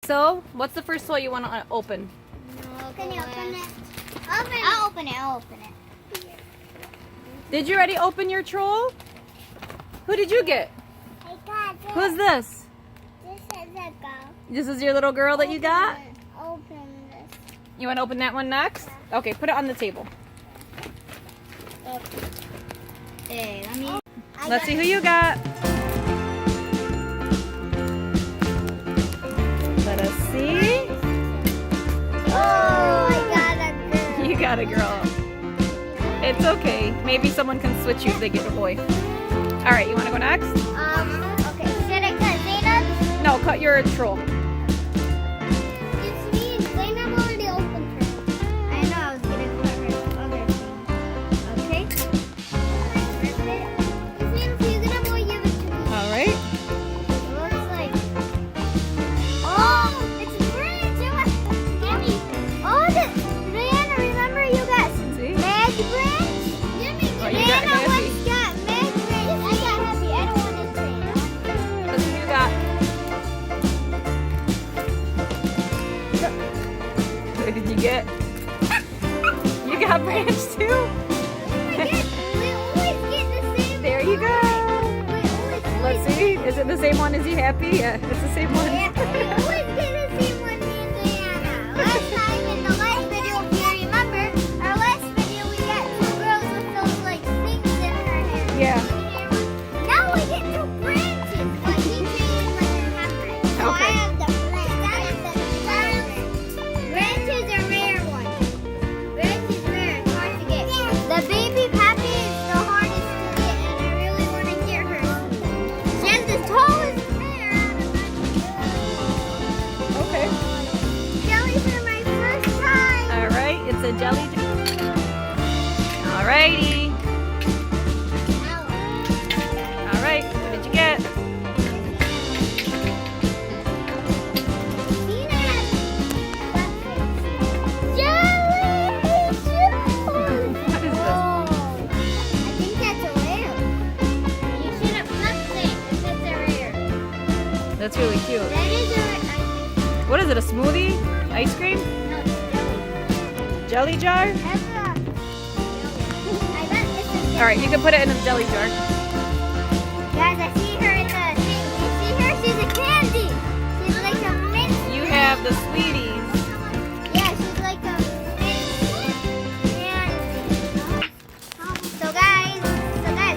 So, what's the first toy you want to open? Can you open it? I'll open it. I'll open it. Did you already open your troll? Who did you get? I got this. Who's this? This is a girl. This is your little girl that you got? Open this. You want to open that one next? Okay, put it on the table. Hey, let me. Let's see who you got. Let us see. Oh, I got a girl. You got a girl. It's okay. Maybe someone can switch you if they get a boy. All right, you want to go next? Okay. Should I cut Zainab? No, cut your troll. It's me. Zainab already opened her. I know. I was gonna cut her other thing. Okay. Zainab, you're gonna go give it to me. All right. It looks like. Oh, it's a branch. Gimme. Oh, Rihanna, remember you got See? Meg branch? Gimme. Oh, you got Rihanna Happy. once got Meg branch. I got Happy. I don't want to say. Let's see who you got. What did you get? You got branch too? We always get the same. There you go. We always Let's see. Is it the same one? Is he happy? Yeah, it's the same one. Yeah, we always get the same one, me and Diana. Last time in the last video, if you remember, our last video we got two girls with those like things in her hair. Yeah. Now we get two branches, but he changed like a heifer. So Okay. I have the branches are rare ones. Branch is rare, it's hard to get. The baby Pappy is the hardest to get, and I really want to get her. She has the tallest hair out of Okay. jelly for my first time. All right. It's a jelly. All righty. All right. What did you get? What is this? I think that's a rare. You shouldn't flip it if it's a rare. That's really cute. That is a rare. What is it? A smoothie? Ice cream? No, it's jelly. Jelly jar? Ezra. I bet this is All right. You can put it in a jelly jar. Guys, I see her in the thing. You see her? She's a candy. She's like a mint. You have the sweeties. Yeah, she's like a mint candy. So guys,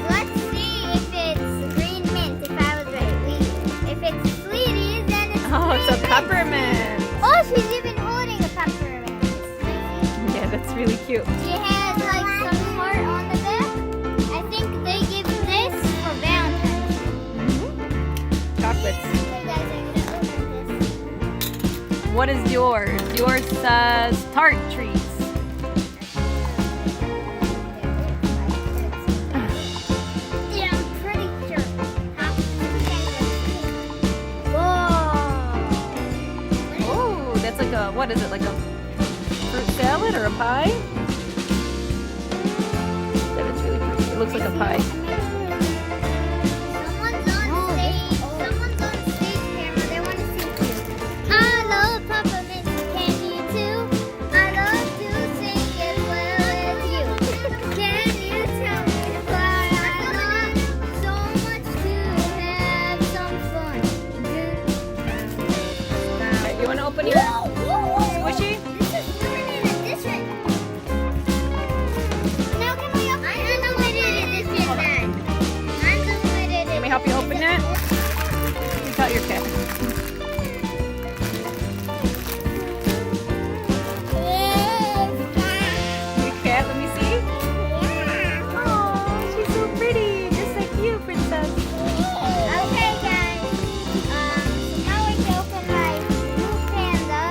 let's see if it's green mint. If I was right, if it's sweeties, then it's Oh, it's a green mint. peppermint. Oh, she's even holding a peppermint. Yeah, that's really cute. She has like some heart on the back. I think they give this for Valentine's. Chocolates. Okay, guys, I'm gonna open this. What is yours? Yours says tart treats. Yeah, I'm pretty sure. Whoa! Oh, that's like a, what is it? Like a fruit salad or a pie? That is really pretty. It looks like a pie. Someone's on stage camera. They want to see you. I love peppermint candy too. I love to sing as well as you. Can you tell me why I love so much to have some fun? Okay, you want to open your squishy? This is turning a different. Now can we open it? Unlimited edition then. Unlimited Let me help you open that. You got your cat. Your cat, let me see. Oh, she's so pretty. Just like you, princess. Okay, guys. Now we can open my new panda.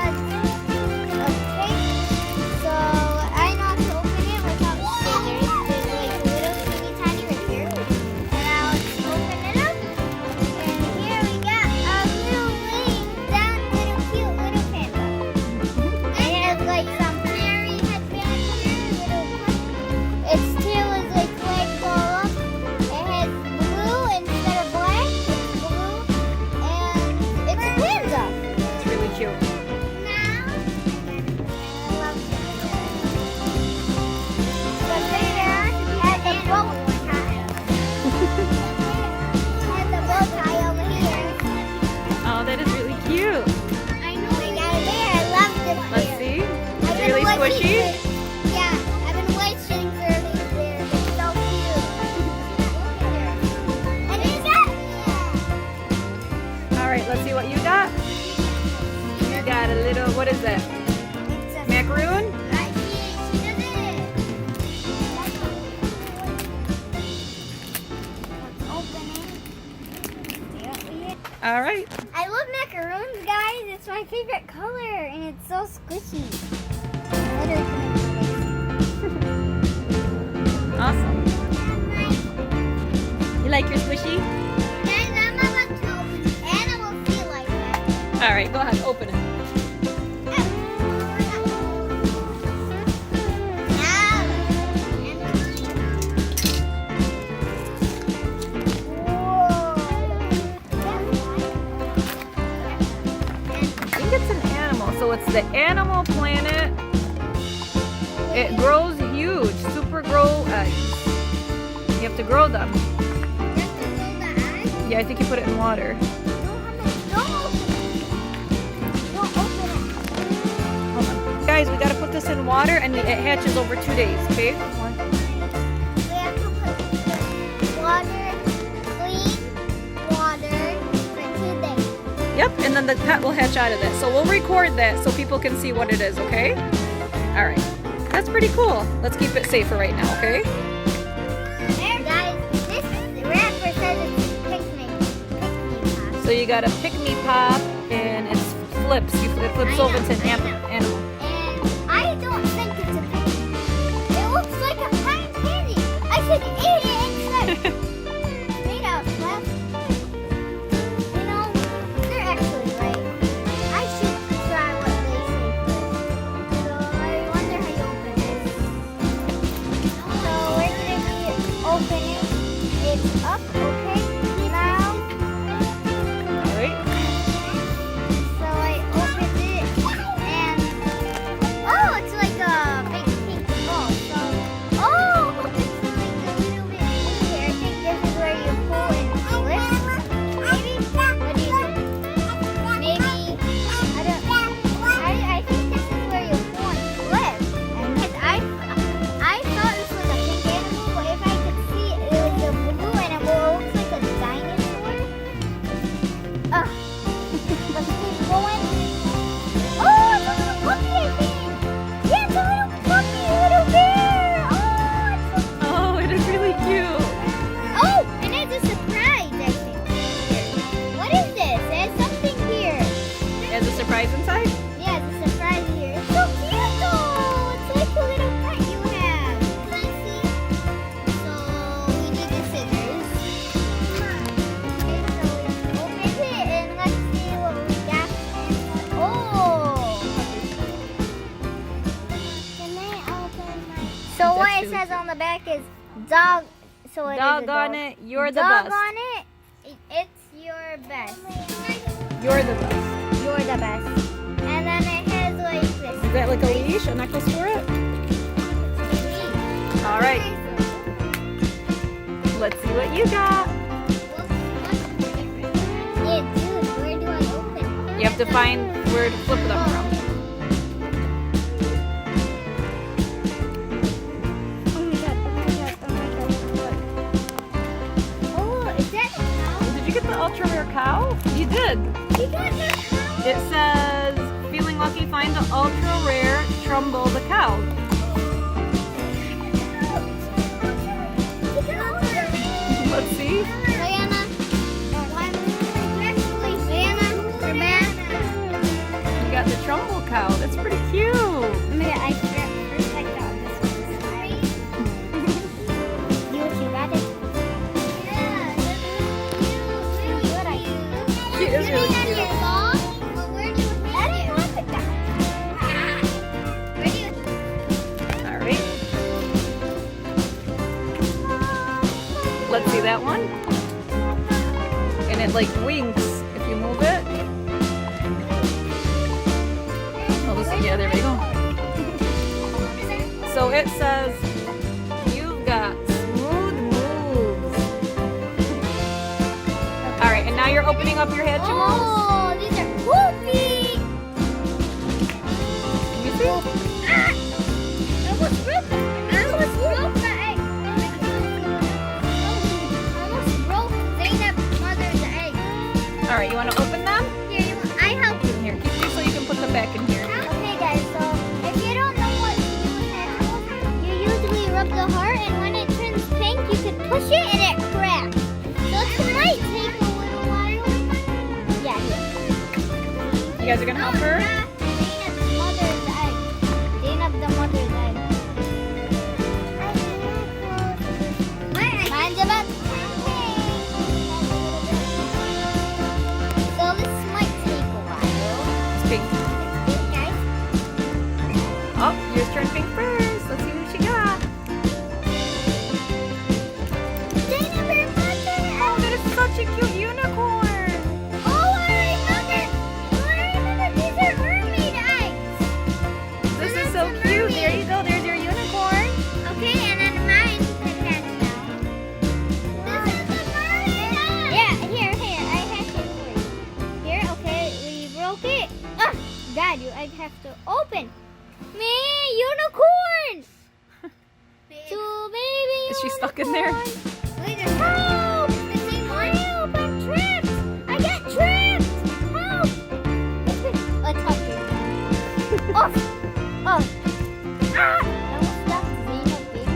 got a little, what is that? It's a Macaroon? she did it. Let's open it. All right. I love macaroons, guys. It's my favorite color, and it's so squishy. Awesome. You like your squishy? Guys, I'm about to open it, and I will feel like that. All right, go ahead, open it. I think it's an animal. So it's the Animal Planet. It grows huge, super grow eggs. You have to grow them. Yeah, I think you put it in water. Hold on. Guys, we gotta put this in water and it hatches over 2 days, okay? We have to put water, clean water for 2 days. Yep, and then the pet will hatch out of that. So we'll record that so people can see what it is, okay? All right. That's pretty cool. Let's keep it safe for right now, okay? There, guys, this wrapper says it's Pikmi Pops. So you got a Pikmi Pop and it flips. It flips over to an animal. And I don't think it's a Pikmi. It looks like a cotton candy. I should eat it instead. It's made out of plastic. You know, they're actually right. I should try what they say first. So I wonder how you open this. So we're going to be opening it up, okay? Now, All right. so I opened it and oh, it's like a big pink ball. So, oh, it's like a little bit here. I think this is where you pull and lift. Maybe? What do you think? Maybe? I don't. I think this is where you pull and lift. Because I thought this was a pink animal, but if I could see it was a blue and it looks like a dinosaur. Let's keep going. Oh, it's a little puppy, I think. Yeah, it's a little puppy, a little bear. Oh, it's so Oh, it is really cute. Oh, and it's a surprise, I think. What is this? There's something here. Has a surprise inside? Yeah, it's a surprise here. It's so cute, though. It's like a little pet you have. Can I see? So, we need the scissors. Okay, so we open it and let's see what we got. Oh! Can I open my... So what That's it really says on the back is dog. So it is a Doggone dog. it, you're the Dog best. on it, it's your best. You're the best. You're the best. And then it has like this. Is that like a leash, a necklace for it? All right. Let's see what you got. Yeah, dude, where do I open? You have to find where to flip them from. Oh my god, oh my god, oh my god, look. Oh, is that a cow? Did you get the ultra rare cow? You did. You got the cow? It says, feeling lucky, find the ultra rare Trumbull the cow. Let's see. Diana, Diana, we're back. You got the Trumbull cow. That's pretty cute. Oh my god, I forgot first I thought this was a slide. You got it? Yeah, that's really good. She is really cute. Where do you hang it? I didn't want the guy. Where do you... All right. Let's see that one. And it like winks if you move it. Oh, this is, yeah, there we go. So it says, you've got smooth moves. All right, and now you're opening up your Hatchimals. Oh, these are poopy. Can you see? Ah! I almost broke that. I almost broke that egg. I almost broke Zainab's mother's egg. All right, you want to open them? Here, I help you. Here, keep these so you can put them them back in here. Okay, guys, so if you don't know what to do with animals, you usually rub the heart, and when it turns pink, you can push it and it cracks. So it might take a little while. Yeah, here. You guys are gonna help her? Dana's mother's egg. Dana the mother's egg. Mine's about to turn pink. So this might take a while. It's pink. Guys. Oh, yours turned pink first. Let's see who she got. Dana, her mother. Oh, that is such a cute unicorn. Oh, I remember. These are mermaid eggs. This is so cute. There you go. There's your unicorn. Okay, and then mine can hatch now. This is the mermaid egg. Yeah, here. I hatched it for you. Here, okay, we broke it. Dad, your egg has to open. Me, unicorn. Two baby Is she stuck in there? unicorns. Help! Help! I'm trapped! I got trapped! Help! Let's help you. Off! Oh! Ah! I almost stopped being a baby.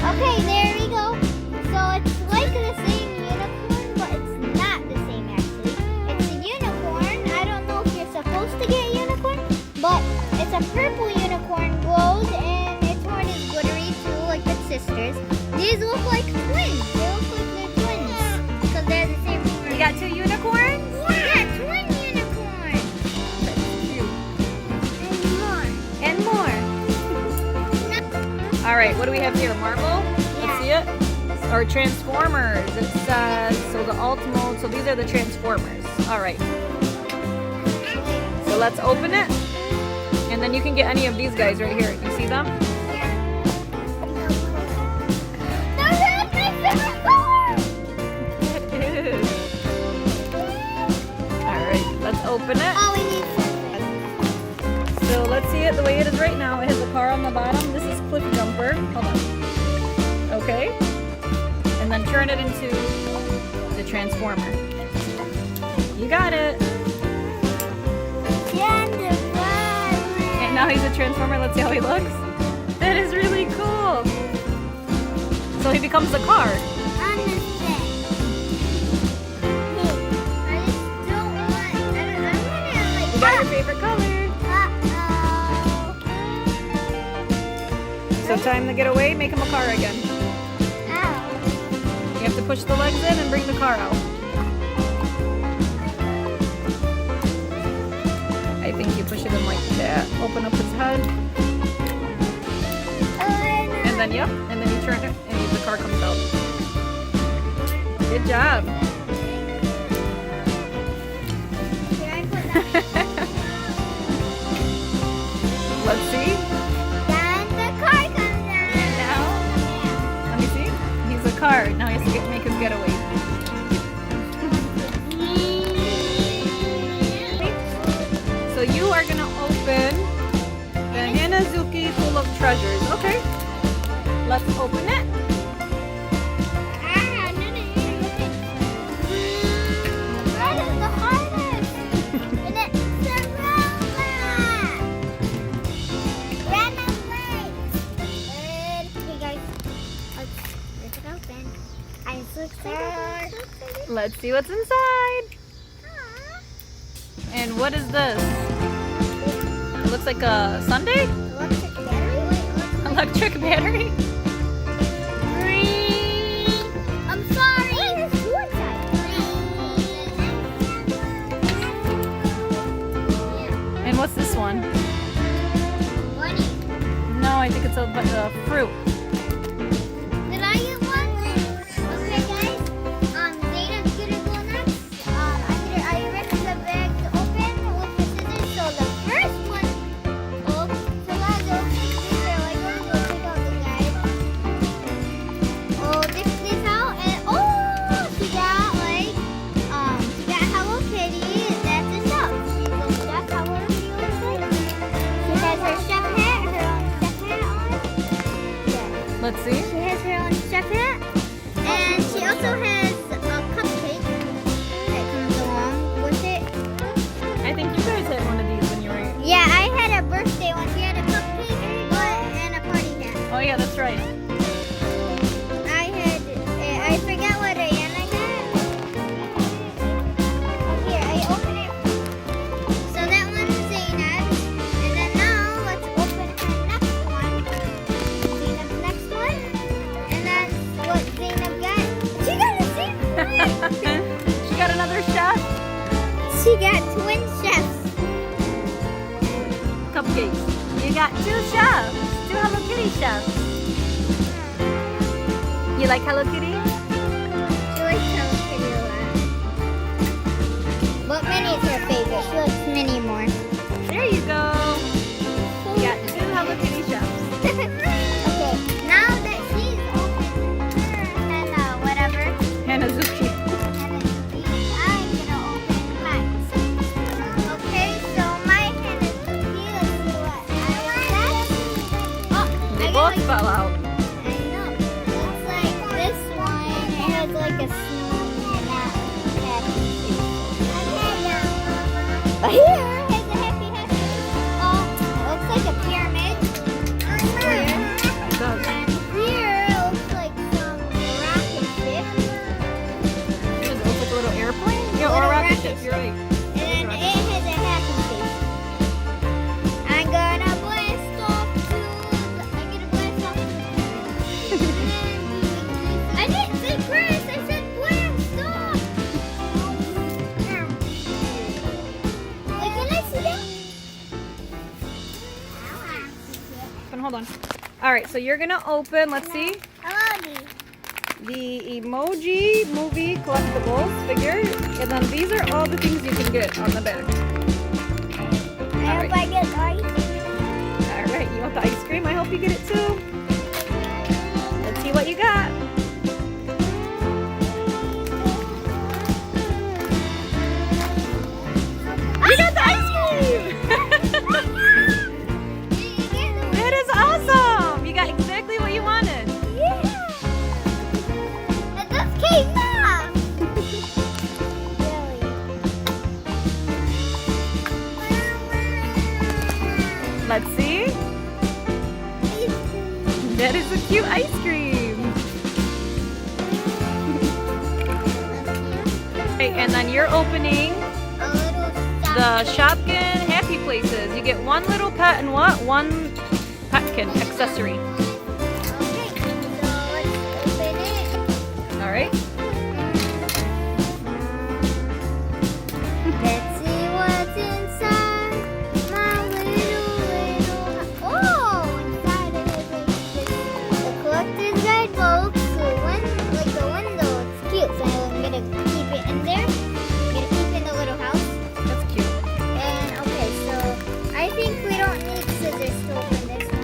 Okay, there we go. So it's like the same unicorn, but it's not the same actually. It's a unicorn. I don't know if you're supposed to get a unicorn, but it's a purple unicorn, glows, and its horn is glittery too, like its sisters. These look like twins. They look like they're twins because they're the same horn. You got 2 unicorns? Yeah, twin unicorn. That's cute. And more. And more. All right, what do we have here? Marble? Let's see it. Or Transformers. It says, so the Ultimate, so these are the Transformers. All right. So let's open it. And then you can get any of these guys right here. You see them? That's my favorite color. It is. All right, let's open it. Oh, we need something. So let's see it the way it is right now. It has a car on the bottom. This is Cliff Jumper. Hold on. Okay. And then turn it into the Transformer. You got it. And now he's a Transformer. Let's see how he looks. That is really cool. So he becomes the car. You got your favorite color. So time to get away. Make him a car again. You have to push the legs in and bring the car out. I think you push it in like that. Open up his head. And then, yep. And then you turn it and the car comes out. Good job. Let's see. Then the car comes out. And now, let me see. He's a car. Now he has to make his getaway. So you are going to open the Hanazuki full of treasures. Okay. Let's open it. That is the hardest. And it's the robot. Random lights. And hey guys, let's rip it open. I'm so excited. Let's see what's inside. And what is this? It looks like a sundae? Electric battery? Electric battery? I'm sorry. There's two inside. And what's this one? Money. No, I think it's a fruit. Did I get one? Okay, guys. Dana's gonna go next. I ripped the bag to open with the scissors. So the first one. Oh, so guys, those things are like we'll take out the guys. Oh, this out, and oh, she got like she got Hello Kitty. That's a shop. She got Hello Kitty. She has her chef hat, her own chef hat on. Yeah. she got twin chefs. Cupcakes. You got 2 chefs. 2 Hello Kitty chefs. You like Hello Kitty? She likes Hello Kitty a lot. But Minnie's her favorite. She likes Minnie more. There you go. You got 2 Hello Kitty chefs. Okay, now that she's opened her Hannah, whatever. Hanazuki. I'm gonna open mine. Okay, so my Hanazuki, let's see what I got. Oh, They I got both fell out. I know. Looks like this one. It has like a snap happy face. But here it has a happy happy. Oh, it looks like a pyramid. Here. It does. And here it looks like some rocket ship. It looks like a little airplane? Yeah, or a Little rocket rocket ship. You're right. And then it has a happy face. I'm gonna blast off to. I'm gonna blast off. I didn't say press. I said blast off. Wait, can I see that? But hold on. Alright, so you're gonna open, let's see, Hello, the Emoji Movie Collectibles figure. And then these are all the things you can get on the back. I hope I get ice. Alright, you want the ice cream? I hope you get it too. Let's see what you got. You got the ice cream! That is awesome! You got exactly what you wanted. Yeah. And this came off. Let's see. That is a cute ice cream. Okay, and then you're opening A little the Shopkins Happy Places. You get 1 little pet and what? 1 petkin accessory. Okay, so let's open it. Alright. Let's see what's inside my little. Oh, inside it has like this. The collector's guidebook. So like the window, it's cute. So I'm gonna keep it in there. I'm gonna keep it in the little house. That's cute. And okay, so I think we don't need scissors to open this one.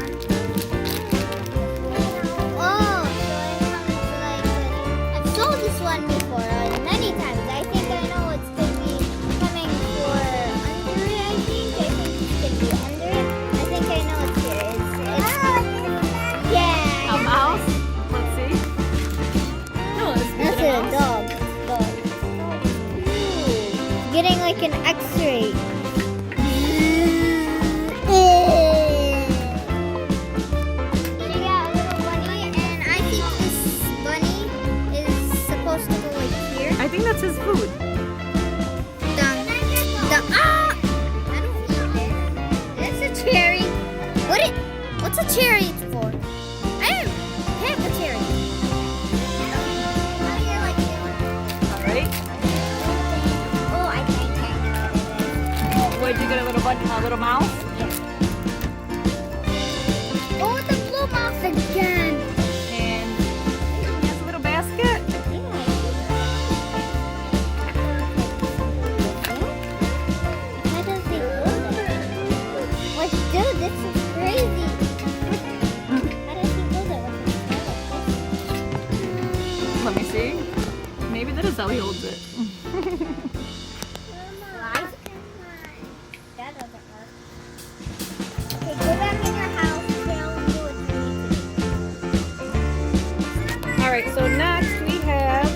Oh, so it comes like this. I've sold this one before many times. I think I know what's gonna be coming for under it. I think it's gonna be under it. I think I know what's here. It's yeah. A mouse? Let's see. No, it's That's a a mouse. dog. Ooh, getting like an X-ray. She got a little bunny, and I think this bunny is supposed to go like here. I think that's his food. Ah! I don't eat this. That's a cherry. What's a cherry for? I don't have a cherry. Alright. Oh, I think I know what it is. What, did you get a little mouse? Oh, the blue mouse again. And he has a little basket. How does he hold it? Like, dude, this is crazy. How does he hold it with his Let me see. Maybe that is how he holds it. Lies? That doesn't work. Okay, go back in your house. Tell me what you need to do. Alright, so next we have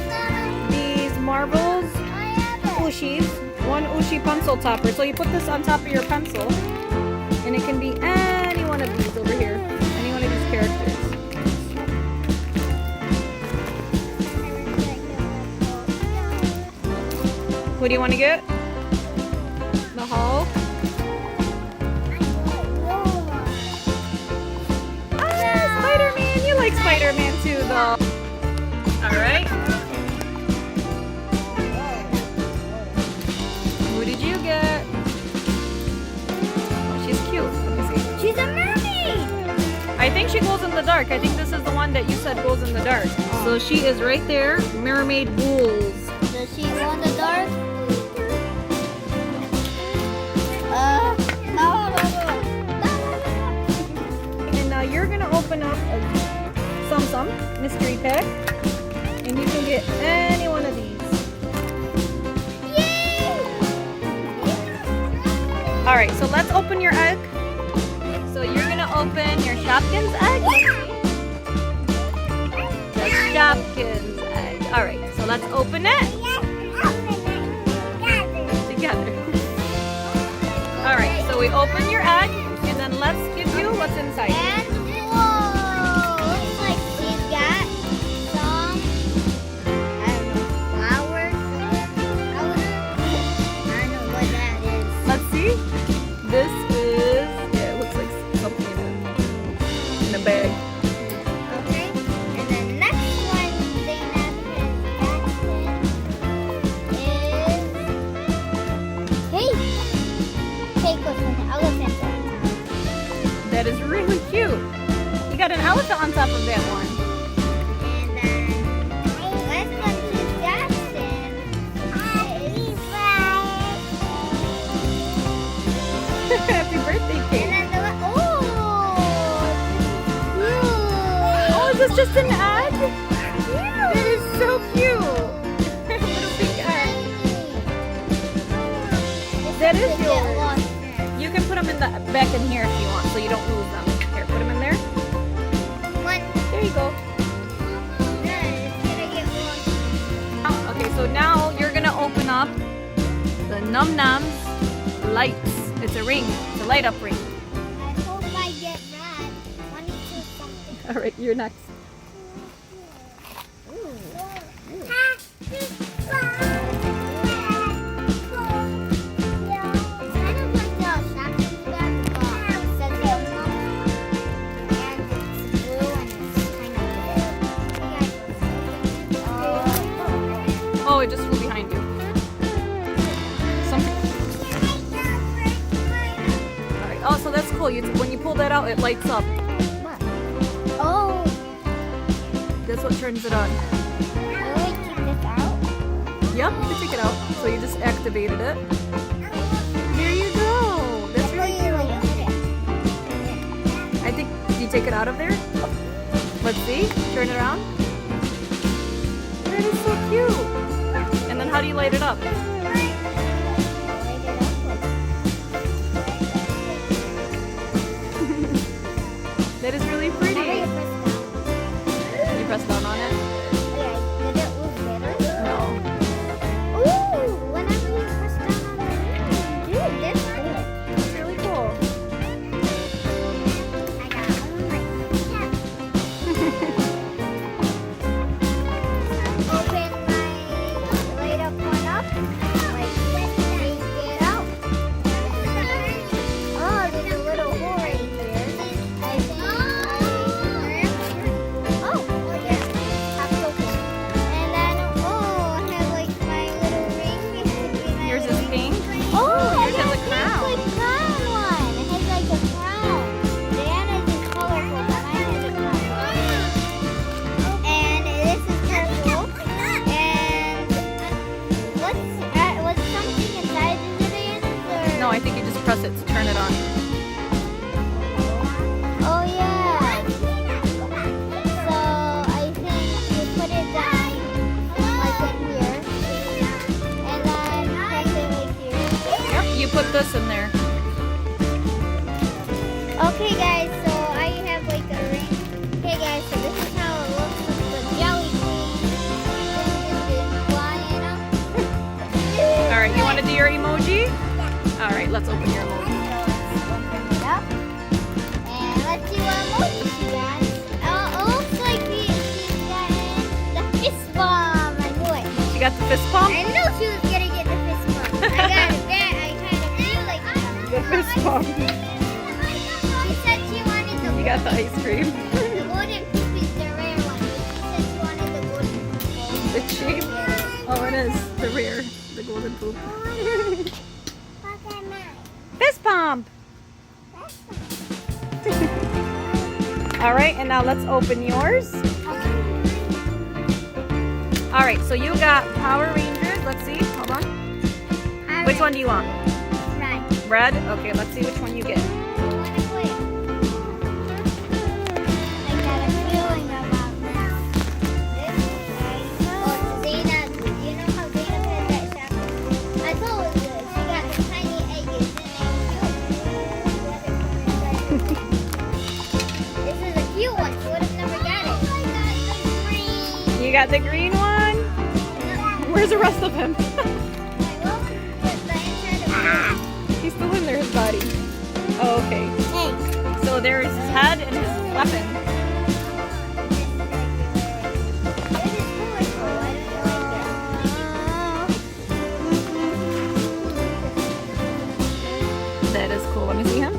these marbles Ushis. 1 Ushi pencil topper. So you put this on top of your pencil, and it can be any one of these over here. Any one of these characters. What do you want to get? The Hulk? Ah, Spider-Man! You like Spider-Man too, though. Alright. Who did she glows in the dark. I think this is the one that you said glows in the dark. So she is right there. Mermaid Bulls. Does she glow in the dark? No. And now you're gonna open up a Some mystery pack, and you can get any one of these. Yay! All right, so let's open your egg. So you're gonna open your Shopkins egg. The Shopkins egg. All right, so let's open it together. All right, so we open your egg, and then let's give you what's inside. And whoa! Looks like she's got some, I don't know, flowers. I don't know what that is. Let's see. This is, yeah, it looks like something in a bag. Okay. And the next one they have is take with an elephant. That is really cute. You got an elephant on top of that one. And then last one to Jackson is Happy birthday and cake. then the Oh, is this just an egg? cute. That is so cute. Little pink egg. That is yours. You can put them in the back in here if you want, so you don't lose them. Here, put them in there. There you go. Okay, so now you're gonna open up the Noms lights. It's a ring. It's a light up ring. I hope I get red. 22 something. All right, you're next. Oh, it just flew behind you. Something. All right. Oh, so that's cool. When you pull that out, it lights up. Oh, That's what turns it on. really keep this out? Yep, you can take it out. So you just activated it. There you go. That's really cute. I think you take it out of there. Let's see. Turn it around. That is so cute. And then how do you light it up? That is really pretty. You press down on it? No. Whenever you press down on the ring, you do this. That's really cool. I got one right here. Open my light up one up. Like, take it out. Oh, there's a little hole right here. I think oh yeah. Pops open. And then, oh, I have like my little ring. Yours is pink? Oh, yours has a crown. Like crown one. It has like a crown. Diana's is colorful, but mine has a crown. And this is purple. And what's something inside the Diana's? No, I think you just press it to turn it on. Oh yeah. So I think you put it down like in here. And then press it like here. Yep, you put this in there. Okay guys, so I have like a ring. Okay guys, so this is how it looks with the jelly queen. Flying up. All right, you want to do your emoji? All right, let's open your emoji. So let's open it up. And let's see what emoji she got. Oh, it looks like she's gotten the fist bomb. I knew it. She got the fist pump? I knew she was gonna get the fist bump. I got it there. I kind of feel like The fist pump. she said she wanted the You got the ice cream. the golden poop is the rare one. She said she wanted the golden poop. The cheap. Oh, it is. The rare. The golden poop. Fist pump. All right, and now let's open yours. All right, so you got Power Rangers. Let's see. Hold on. Which one do you want? Red. Red? Okay, let's see which one you get. I got a feeling about this. Oh, Zayna, you know how Zayna said that Shopkins? I told you, she got the tiny egg. This is a cute one. She would have never got it. You got the green one? Where's the rest of him? He's still in there, his body. Oh, okay. So there's his head and his weapon. That is cool. Let me see him.